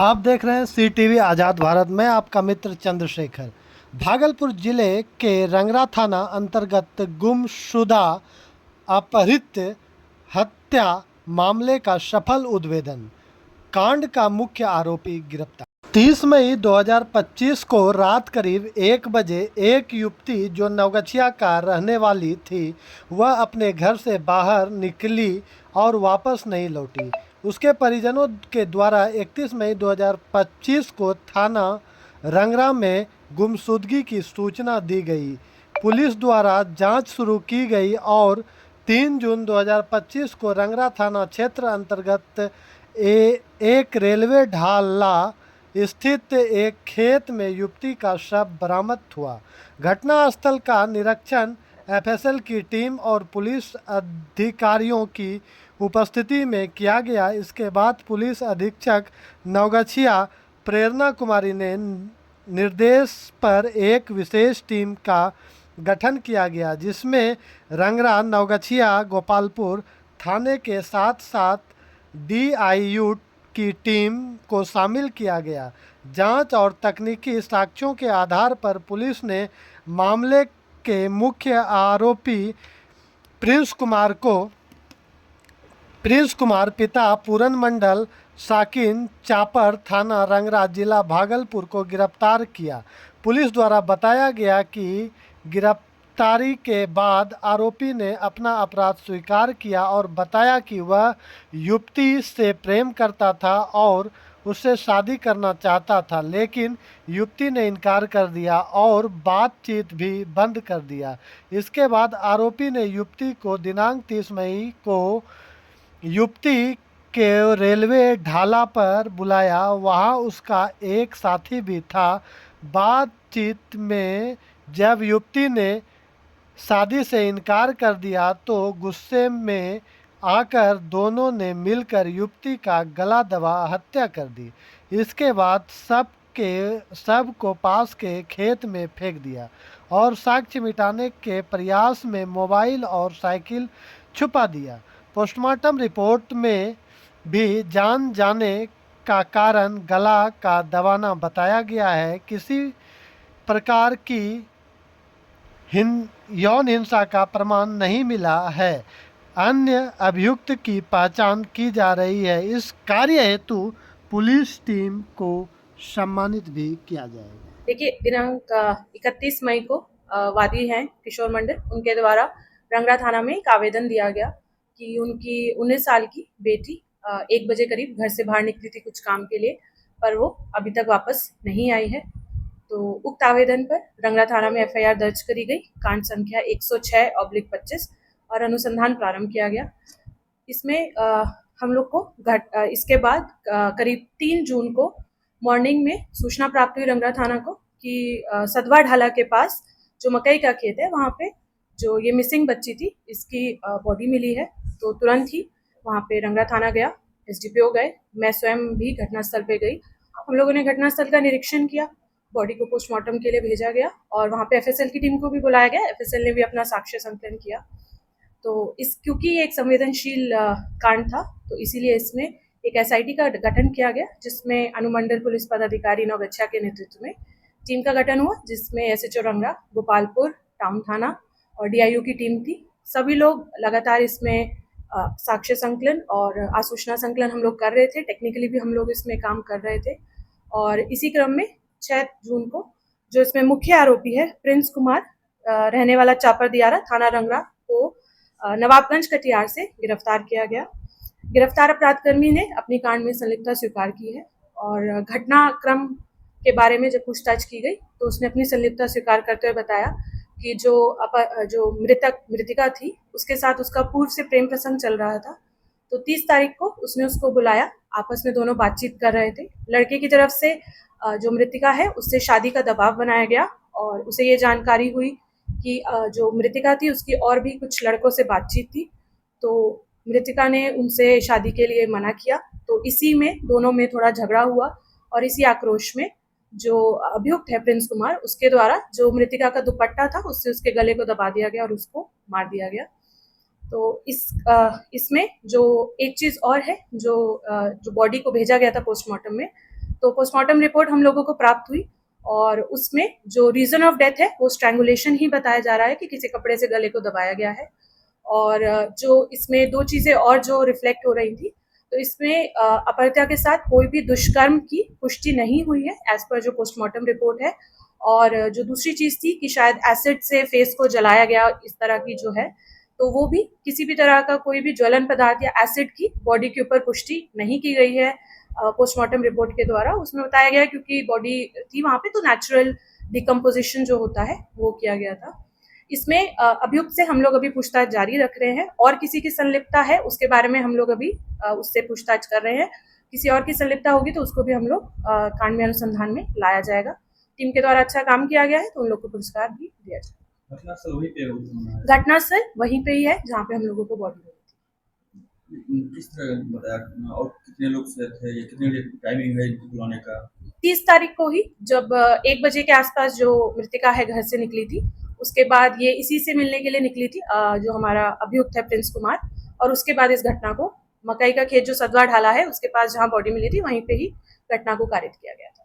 आप देख रहे हैं सी टीवी आज़ाद भारत में आपका मित्र चंद्रशेखर। भागलपुर जिले के रंगरा थाना अंतर्गत गुमशुदा अपहृत हत्या मामले का सफल उद्भेदन, कांड का मुख्य आरोपी गिरफ्तार। 30 मई 2025 को रात करीब 1 बजे एक युवती जो नवगछिया का रहने वाली थी, वह अपने घर से बाहर निकली और वापस नहीं लौटी। उसके परिजनों के द्वारा 31 मई 2025 को थाना रंगरा में गुमशुदगी की सूचना दी गई। पुलिस द्वारा जांच शुरू की गई और 3 जून 2025 को रंगरा थाना क्षेत्र अंतर्गत एक रेलवे ढाला स्थित एक खेत में युवती का शव बरामद हुआ। घटनास्थल का निरीक्षण एफएसएल की टीम और पुलिस अधिकारियों की उपस्थिति में किया गया। इसके बाद पुलिस अधीक्षक नवगछिया प्रेरणा कुमारी ने निर्देश पर एक विशेष टीम का गठन किया गया, जिसमें रंगरा, नवगछिया, गोपालपुर थाने के साथ साथ डीआईयू की टीम को शामिल किया गया। जांच और तकनीकी साक्ष्यों के आधार पर पुलिस ने मामले के मुख्य आरोपी प्रिंस कुमार पिता पूरन मंडल साकिन चापर थाना रंगरा जिला भागलपुर को गिरफ्तार किया। पुलिस द्वारा बताया गया कि गिरफ्तारी के बाद आरोपी ने अपना अपराध स्वीकार किया और बताया कि वह युवती से प्रेम करता था और उससे शादी करना चाहता था, लेकिन युवती ने इनकार कर दिया और बातचीत भी बंद कर दिया। इसके बाद आरोपी ने युवती को दिनांक 30 मई को युवती के रेलवे ढाला पर बुलाया। वहां उसका एक साथी भी था। बातचीत में जब युवती ने शादी से इनकार कर दिया तो गुस्से में आकर दोनों ने मिलकर युवती का गला दबा हत्या कर दी। इसके बाद शव को पास के खेत में फेंक दिया और साक्ष्य मिटाने के प्रयास में मोबाइल और साइकिल छुपा दिया। पोस्टमार्टम रिपोर्ट में भी जान जाने का कारण गला का दबाना बताया गया है। किसी प्रकार की यौन हिंसा का प्रमाण नहीं मिला है। अन्य अभियुक्त की पहचान की जा रही है। इस कार्य हेतु पुलिस टीम को सम्मानित भी किया जाएगा। देखिए, दिनांक 31 मई को वादी हैं किशोर मंडल, उनके द्वारा रंगरा थाना में एक आवेदन दिया गया कि उनकी 19 साल की बेटी 1 बजे करीब घर से बाहर निकली थी कुछ काम के लिए, पर वो अभी तक वापस नहीं आई है। तो उक्त आवेदन पर रंगरा थाना में एफआईआर दर्ज करी गई, कांड संख्या 106/25 और अनुसंधान प्रारंभ किया गया। इसमें हम लोग को इसके बाद करीब 3 जून को मॉर्निंग में सूचना प्राप्त हुई रंगरा थाना को कि सदवा ढाला के पास जो मकई का खेत है, वहाँ पे जो ये मिसिंग बच्ची थी, इसकी बॉडी मिली है। तो तुरंत ही वहाँ पे रंगरा थाना गया, एसडीपीओ गए, मैं स्वयं भी घटनास्थल पे गई। हम लोगों ने घटनास्थल का निरीक्षण किया, बॉडी को पोस्टमार्टम के लिए भेजा गया और वहाँ पे एफएसएल की टीम को भी बुलाया गया। एफएसएल ने भी अपना साक्ष्य संकलन किया। तो क्योंकि ये एक संवेदनशील कांड था, तो इसीलिए इसमें एक एसआईटी का गठन किया गया, जिसमें अनुमंडल पुलिस पदाधिकारी नवगछिया के नेतृत्व में टीम का गठन हुआ, जिसमें एसएचओ रंगरा, गोपालपुर टाउन थाना और डीआईयू की टीम थी। सभी लोग लगातार इसमें साक्ष्य संकलन और आसूचना संकलन हम लोग कर रहे थे। टेक्निकली भी हम लोग इसमें काम कर रहे थे और इसी क्रम में 6 जून को जो इसमें मुख्य आरोपी है प्रिंस कुमार, रहने वाला चापर दियारा, थाना रंगरा को नवाबगंज कटियार से गिरफ्तार किया गया। गिरफ्तार अपराधकर्मी ने अपनी कांड में संलिप्तता स्वीकार की है और घटनाक्रम के बारे में जब पूछताछ की गई तो उसने अपनी संलिप्तता स्वीकार करते हुए बताया कि जो मृतिका थी, उसके साथ उसका पूर्व से प्रेम प्रसंग चल रहा था। तो 30 तारीख को उसने उसको बुलाया, आपस में दोनों बातचीत कर रहे थे। लड़के की तरफ से जो मृतिका है उससे शादी का दबाव बनाया गया और उसे ये जानकारी हुई कि जो मृतिका थी उसकी और भी कुछ लड़कों से बातचीत थी। तो मृतिका ने उनसे शादी के लिए मना किया। तो इसी में दोनों में थोड़ा झगड़ा हुआ और इसी आक्रोश में जो अभियुक्त है प्रिंस कुमार, उसके द्वारा जो मृतिका का दुपट्टा था उससे उसके गले को दबा दिया गया और उसको मार दिया गया। तो इसमें जो एक चीज़ और है, जो बॉडी को भेजा गया था पोस्टमार्टम में, तो पोस्टमार्टम रिपोर्ट हम लोगों को प्राप्त हुई और उसमें जो रीजन ऑफ डेथ है वो स्ट्रैंगुलेशन ही बताया जा रहा है कि किसी कपड़े से गले को दबाया गया है। और जो इसमें दो चीजें और जो रिफ्लेक्ट हो रही थी, तो इसमें अपहृत्या के साथ कोई भी दुष्कर्म की पुष्टि नहीं हुई है एज पर जो पोस्टमार्टम रिपोर्ट है। और जो दूसरी चीज थी कि शायद एसिड से फेस को जलाया गया, इस तरह की जो है, तो वो भी किसी भी तरह का कोई भी ज्वलन पदार्थ या एसिड की बॉडी के ऊपर पुष्टि नहीं की गई है पोस्टमार्टम रिपोर्ट के द्वारा। उसमें बताया गया क्योंकि बॉडी थी वहां पे, तो नेचुरल डिकम्पोजिशन जो होता है वो किया गया था। इसमें अभियुक्त से हम लोग अभी पूछताछ जारी रख रहे हैं और किसी की संलिप्तता है उसके बारे में हम लोग अभी उससे पूछताछ कर रहे हैं। किसी और की संलिप्तता होगी तो उसको भी हम लोग कांड में अनुसंधान में लाया जाएगा। टीम के द्वारा अच्छा काम किया गया है तो उन लोग को पुरस्कार भी दिया जाएगा। घटनास्थल वहीं पे घटनास्थल वहीं पे ही है जहाँ पे हम लोगों को बॉडी मिली थी। किस तरह बताया और कितने लोग से थे, ये कितने टाइमिंग है इनको बुलाने का? 30 तारीख को ही जब 1 बजे के आसपास जो मृतिका है घर से निकली थी, उसके बाद ये इसी से मिलने के लिए निकली थी जो हमारा अभियुक्त है प्रिंस कुमार। और उसके बाद इस घटना को मकई का खेत जो सदवा ढाला है उसके पास जहाँ बॉडी मिली थी वहीं पे ही घटना को कारित किया गया था।